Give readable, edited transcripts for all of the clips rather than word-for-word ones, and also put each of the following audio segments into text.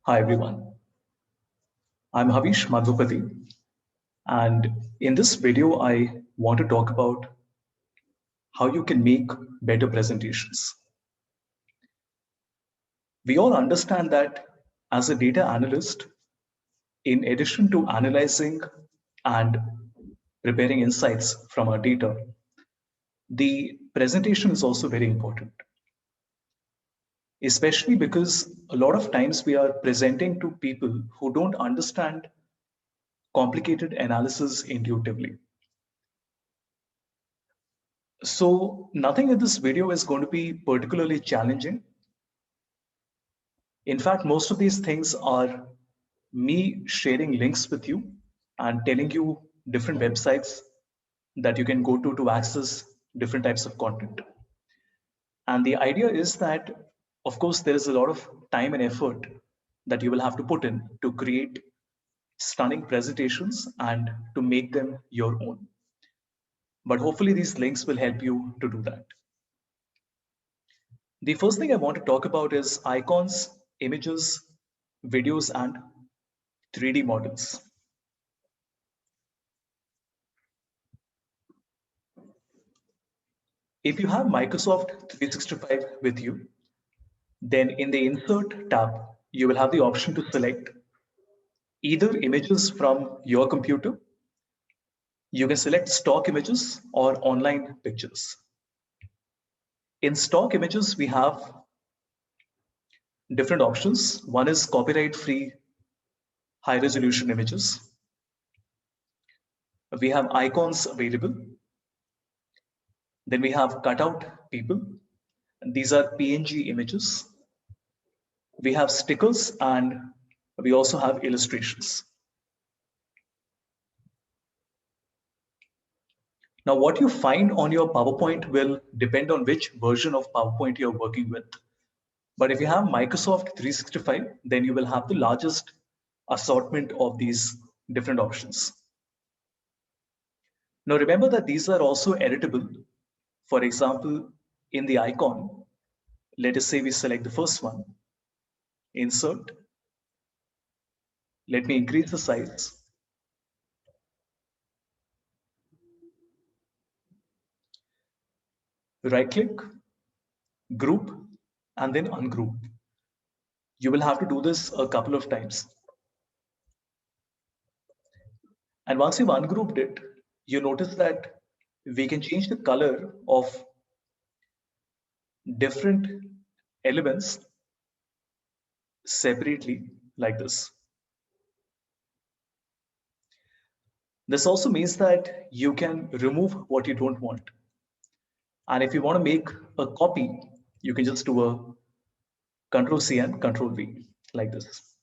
Hi everyone, I'm Havish Madhupati, and in this video, I want to talk about how you can make better presentations. We all understand that as a data analyst, in addition to analyzing and preparing insights from our data, the presentation is also very important, especially because a lot of times we are presenting to people who don't understand complicated analysis intuitively. So nothing in this video is going to be particularly challenging. In fact, most of these things are me sharing links with you and telling you different websites that you can go to access different types of content. And the idea is that, of course, there is a lot of time and effort that you will have to put in to create stunning presentations and to make them your own. But hopefully these links will help you to do that. The first thing I want to talk about is icons, images, videos, and 3D models. If you have Microsoft 365 with you, then in the Insert tab, you will have the option to select either images from your computer, you can select stock images or online pictures. In stock images, we have different options. One is copyright-free high resolution images. We have icons available. Then we have cutout people. And these are PNG images. We have stickers and we also have illustrations. Now, what you find on your PowerPoint will depend on which version of PowerPoint you're working with. But if you have Microsoft 365, then you will have the largest assortment of these different options. Now, remember that these are also editable. For example, in the icon, let us say we select the first one, insert. Let me increase the size. Right click, group, and then ungroup. You will have to do this a couple of times. And once you've ungrouped it, you notice that we can change the color of different elements separately like this. This also means that you can remove what you don't want. And if you want to make a copy, you can just do a Control C and Control V like this.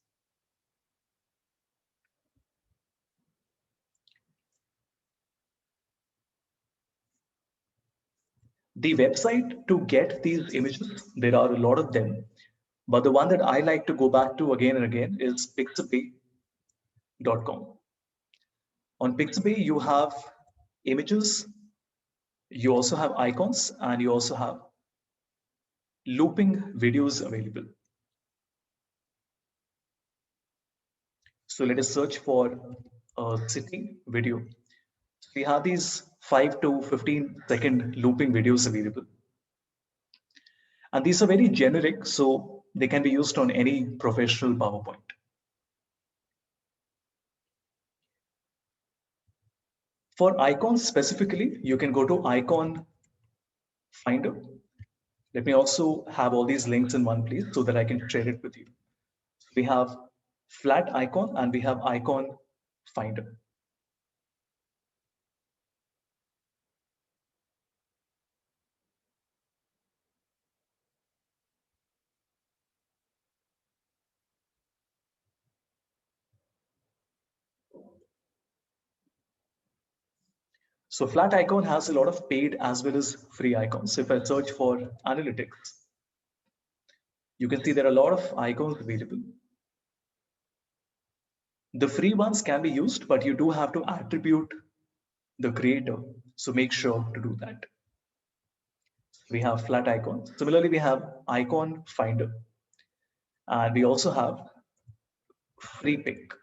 The website to get these images, there are a lot of them, but the one that I like to go back to again and again is pixabay.com. On Pixabay, you have images, you also have icons, and you also have looping videos available. So let us search for a city video. We have these 5 to 15-second looping videos available. And these are very generic, so they can be used on any professional PowerPoint. For icons specifically, you can go to Icon Finder. Let me also have all these links in one place so that I can share it with you. We have Flat Icon and we have Icon Finder. So Flat Icon has a lot of paid as well as free icons. So if I search for analytics, you can see there are a lot of icons available. The free ones can be used, but you do have to attribute the creator. So make sure to do that. We have Flat Icon. Similarly, we have Icon Finder. And we also have free pick.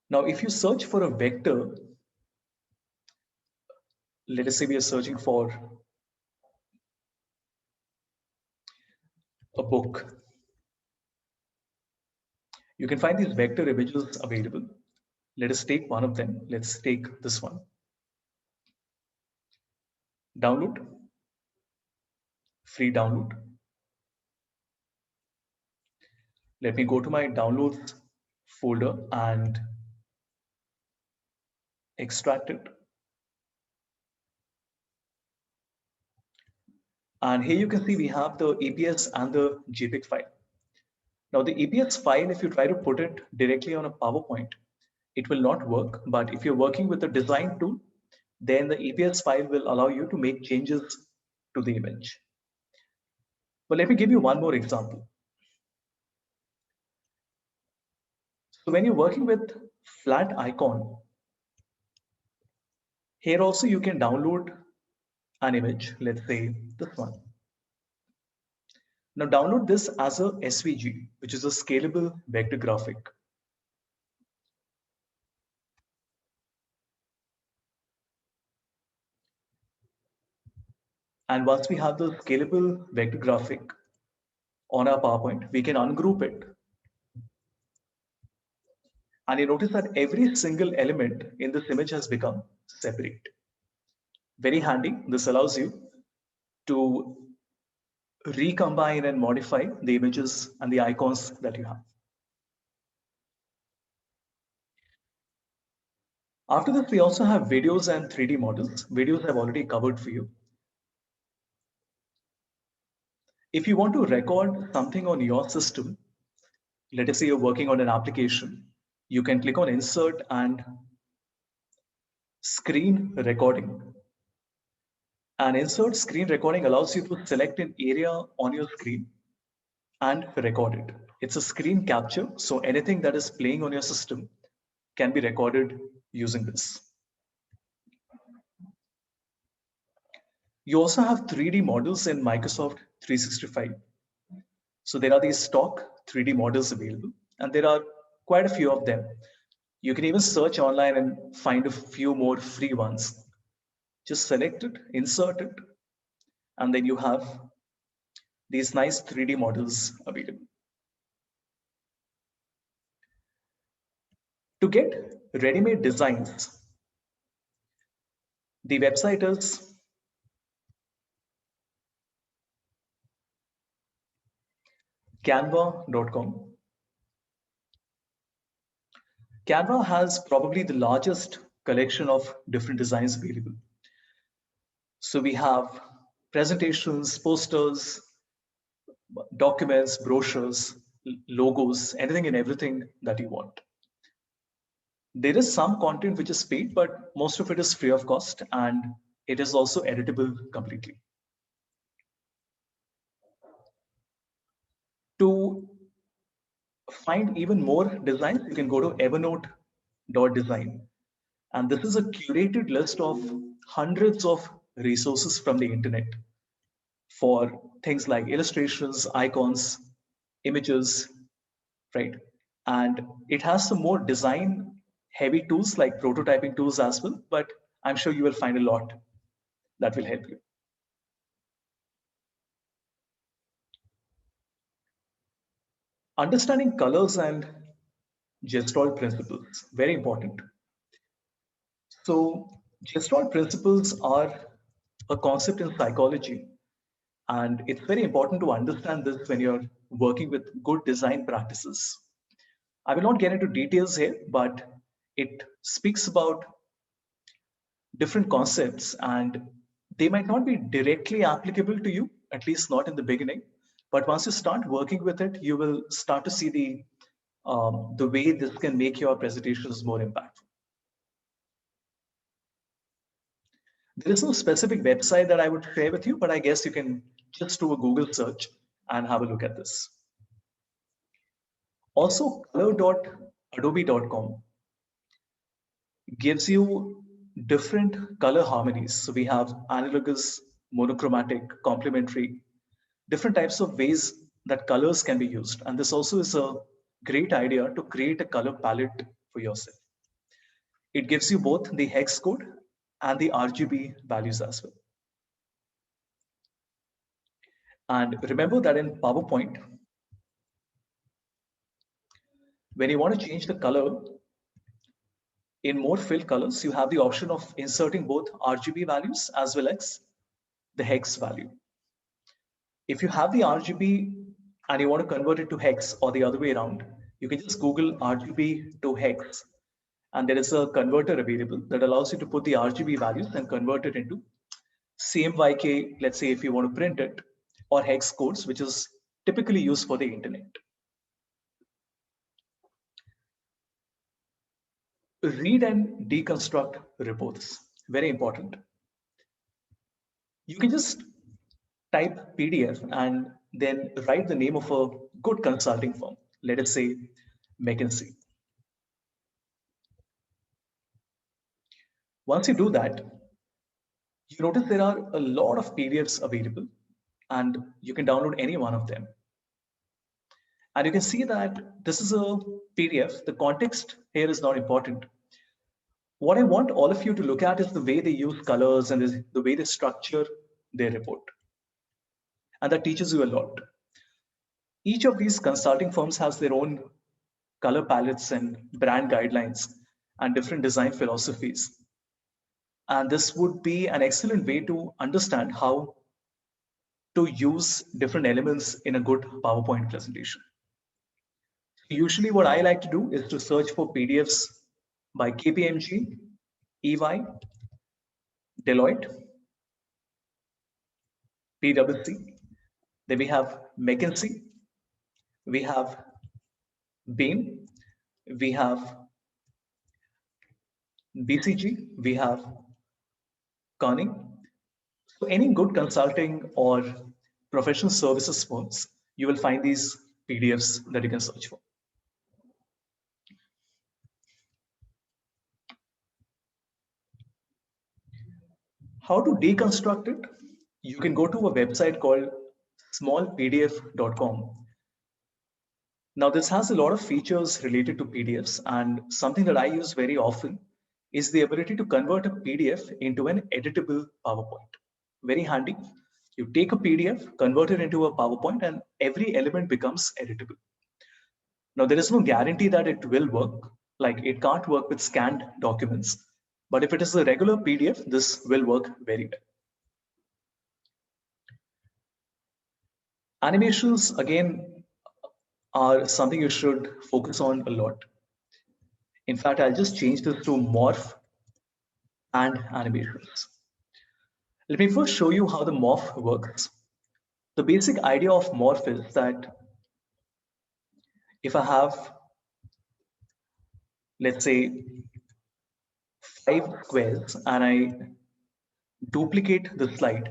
Now, if you search for a vector, let us say we are searching for a book. You can find these vector images available. Let us take one of them. Let's take this one. Download, free download. Let me go to my downloads folder and extract it. And here you can see we have the EPS and the JPEG file. Now the EPS file, if you try to put it directly on a PowerPoint, it will not work. But if you're working with a design tool, then the EPS file will allow you to make changes to the image. But let me give you one more example. So when you're working with flat icon, here also you can download an image, let's say this one. Now download this as a SVG, which is a scalable vector graphic. And once we have the scalable vector graphic on our PowerPoint, we can ungroup it. And you notice that every single element in this image has become separate. Very handy. This allows you to recombine and modify the images and the icons that you have. After that, we also have videos and 3D models. Videos I've already covered for you. If you want to record something on your system, let us say you're working on an application, you can click on Insert and Screen Recording. And Insert Screen Recording allows you to select an area on your screen and record it. It's a screen capture, so anything that is playing on your system can be recorded using this. You also have 3D models in Microsoft 365. So there are these stock 3D models available, and there are quite a few of them. You can even search online and find a few more free ones. Just select it, insert it, and then you have these nice 3D models available. To get ready-made designs, the website is canva.com. Canva has probably the largest collection of different designs available. So we have presentations, posters, documents, brochures, logos, anything and everything that you want. There is some content which is paid, but most of it is free of cost, and it is also editable completely. To find even more designs, you can go to evernote.design. And this is a curated list of hundreds of resources from the internet for things like illustrations, icons, images, right? And it has some more design heavy tools like prototyping tools as well, but I'm sure you will find a lot that will help you. Understanding colors and Gestalt principles, very important. So Gestalt principles are a concept in psychology, and it's very important to understand this when you're working with good design practices. I will not get into details here, but it speaks about different concepts, and they might not be directly applicable to you, at least not in the beginning. But once you start working with it, you will start to see the way this can make your presentations more impactful. There is no specific website that I would share with you, but I guess you can just do a Google search and have a look at this. Also, color.adobe.com gives you different color harmonies. So we have analogous monochromatic, complementary, different types of ways that colors can be used. And this also is a great idea to create a color palette for yourself. It gives you both the hex code and the RGB values as well. And remember that in PowerPoint, when you want to change the color in more fill colors, you have the option of inserting both RGB values as well as the hex value. If you have the RGB and you want to convert it to hex or the other way around, you can just Google RGB to hex. And there is a converter available that allows you to put the RGB values and convert it into CMYK, let's say if you want to print it, or hex codes, which is typically used for the internet. Read and deconstruct reports, very important. You can just type PDF and then write the name of a good consulting firm. Let us say McKinsey. Once you do that, you notice there are a lot of PDFs available and you can download any one of them. And you can see that this is a PDF. The context here is not important. What I want all of you to look at is the way they use colors and the way they structure their report. And that teaches you a lot. Each of these consulting firms has their own color palettes and brand guidelines and different design philosophies. And this would be an excellent way to understand how to use different elements in a good PowerPoint presentation. Usually what I like to do is to search for PDFs by KPMG, EY, Deloitte, PwC. Then we have McKinsey, we have Bain, we have BCG, we have Kearney. So any good consulting or professional services firms, you will find these PDFs that you can search for. How to deconstruct it? You can go to a website called smallpdf.com. Now, this has a lot of features related to PDFs, and something that I use very often is the ability to convert a PDF into an editable PowerPoint. Very handy. You take a PDF, convert it into a PowerPoint, and every element becomes editable. Now, there is no guarantee that it will work. Like, it can't work with scanned documents. But if it is a regular PDF, this will work very well. Animations, again, are something you should focus on a lot. In fact, I'll just change this to morph and animations. Let me first show you how the morph works. The basic idea of morph is that if I have, let's say, 5 squares and I duplicate the slide,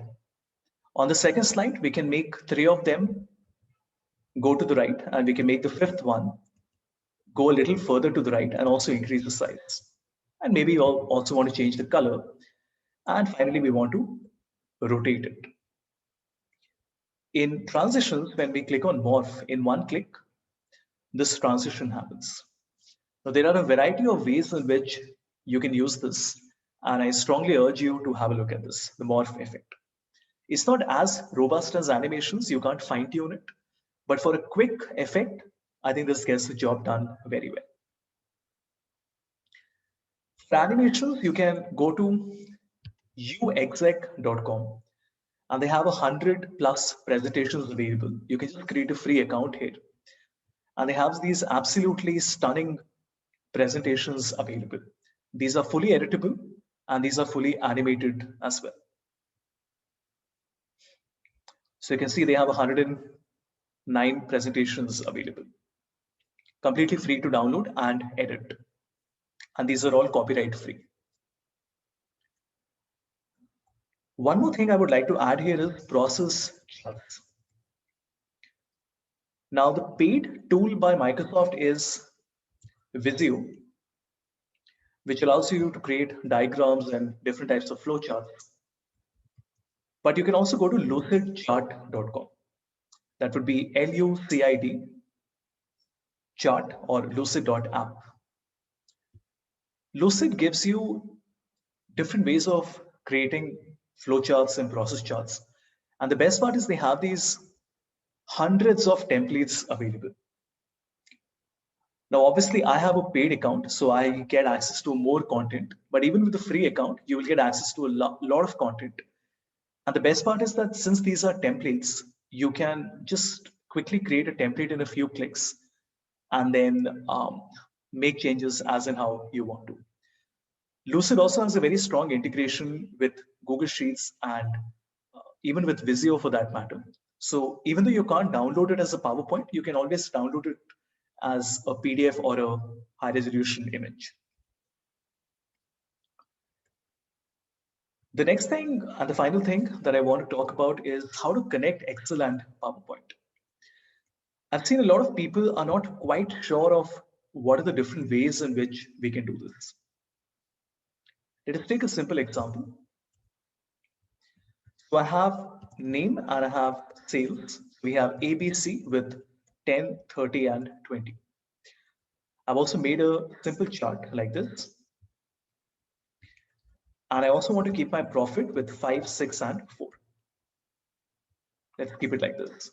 on the second slide, we can make 3 of them go to the right, and we can make the 5th one go a little further to the right and also increase the size. And maybe you also want to change the color. And finally, we want to rotate it. In transitions, when we click on morph, in one click, this transition happens. Now, there are a variety of ways in which you can use this, and I strongly urge you to have a look at this, the morph effect. It's not as robust as animations, you can't fine tune it, but for a quick effect, I think this gets the job done very well. For animations, you can go to uexec.com and they have 100+ presentations available. You can just create a free account here. And they have these absolutely stunning presentations available. These are fully editable and these are fully animated as well. So you can see they have 109 presentations available, completely free to download and edit. And these are all copyright free. One more thing I would like to add here is process charts. Now the paid tool by Microsoft is Visio, which allows you to create diagrams and different types of flowcharts. But you can also go to lucidchart.com. That would be LUCID chart or lucid.app. Lucid gives you different ways of creating flowcharts and process charts. And the best part is they have these hundreds of templates available. Now, obviously, I have a paid account, so I get access to more content. But even with the free account, you will get access to a lot of content. And the best part is that since these are templates, you can just quickly create a template in a few clicks and then make changes as and how you want to. Lucid also has a very strong integration with Google Sheets and even with Visio for that matter. So even though you can't download it as a PowerPoint, you can always download it as a PDF or a high resolution image. The next thing and the final thing that I want to talk about is how to connect Excel and PowerPoint. I've seen a lot of people are not quite sure of what are the different ways in which we can do this. Let us take a simple example. So I have name and I have sales. We have ABC with 10, 30, and 20. I've also made a simple chart like this. And I also want to keep my profit with 5, 6, and 4. Let's keep it like this.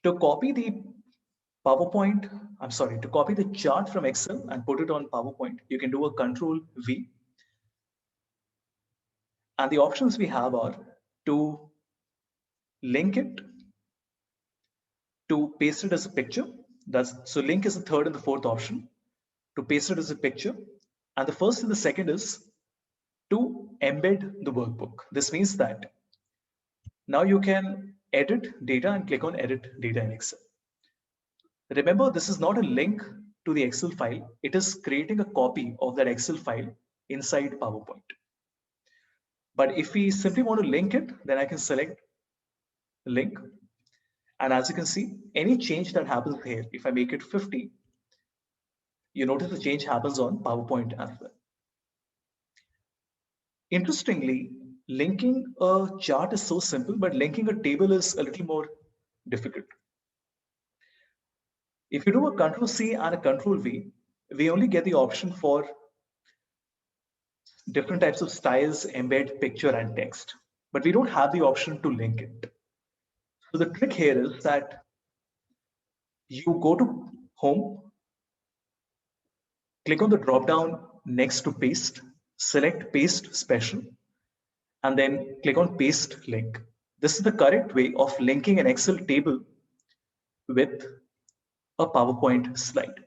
To copy the PowerPoint, to copy the chart from Excel and put it on PowerPoint, you can do a Control V. And the options we have are to link it, to paste it as a picture. So link is the third and the fourth option. To paste it as a picture. And the first and the second is to embed the workbook. This means that now you can edit data and click on edit data in Excel. Remember, this is not a link to the Excel file. It is creating a copy of that Excel file inside PowerPoint. But if we simply want to link it, then I can select link. And as you can see, any change that happens here, if I make it 50, you notice the change happens on PowerPoint as well. Interestingly, linking a chart is so simple, but linking a table is a little more difficult. If you do a Control C and a Control V, we only get the option for different types of styles, embed, picture, and text, but we don't have the option to link it. So the trick here is that you go to Home, click on the drop down next to Paste, select Paste Special, and then click on Paste Link. This is the correct way of linking an Excel table with a PowerPoint slide.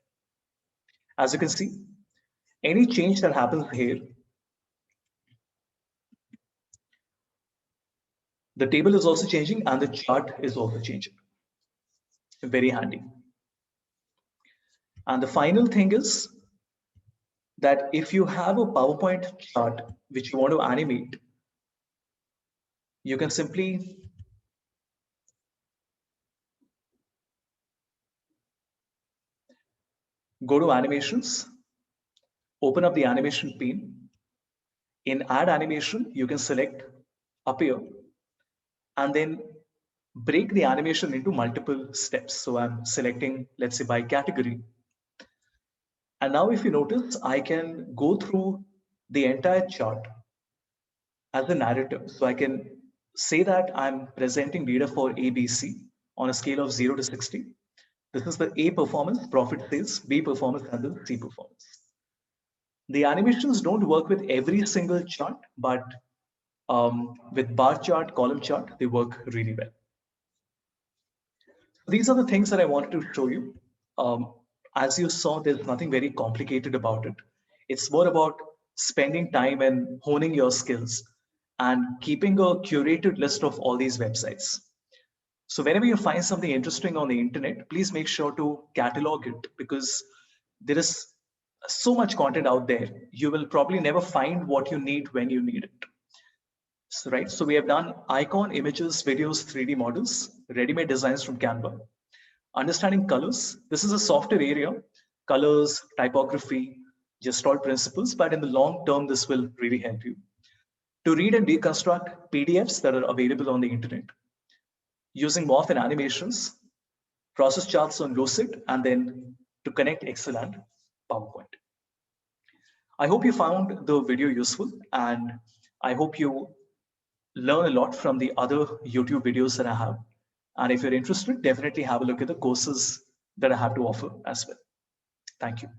As you can see, any change that happens here, the table is also changing and the chart is also changing. Very handy. And the final thing is that if you have a PowerPoint chart which you want to animate, you can simply go to animations, open up the animation pane. In add animation, you can select appear and then break the animation into multiple steps. So I'm selecting, let's say, by category. And now if you notice, I can go through the entire chart as a narrative. So I can say that I'm presenting data for ABC on a scale of 0 to 60. This is the A performance, profit sales, B performance, and the C performance. The animations don't work with every single chart, but with bar chart, column chart, they work really well. These are the things that I wanted to show you. As you saw, there's nothing very complicated about it. It's more about spending time and honing your skills and keeping a curated list of all these websites. So whenever you find something interesting on the internet, please make sure to catalog it because there is so much content out there. You will probably never find what you need when you need it. So, right, so we have done icon, images, videos, 3D models, ready-made designs from Canva. Understanding colors. This is a softer area, colors, typography, Gestalt principles, but in the long term, this will really help you. to read and deconstruct PDFs that are available on the internet, using morph and animations, process charts on Lucid, and then to connect Excel and PowerPoint. I hope you found the video useful, and I hope you learn a lot from the other YouTube videos that I have. And if you're interested, definitely have a look at the courses that I have to offer as well. Thank you.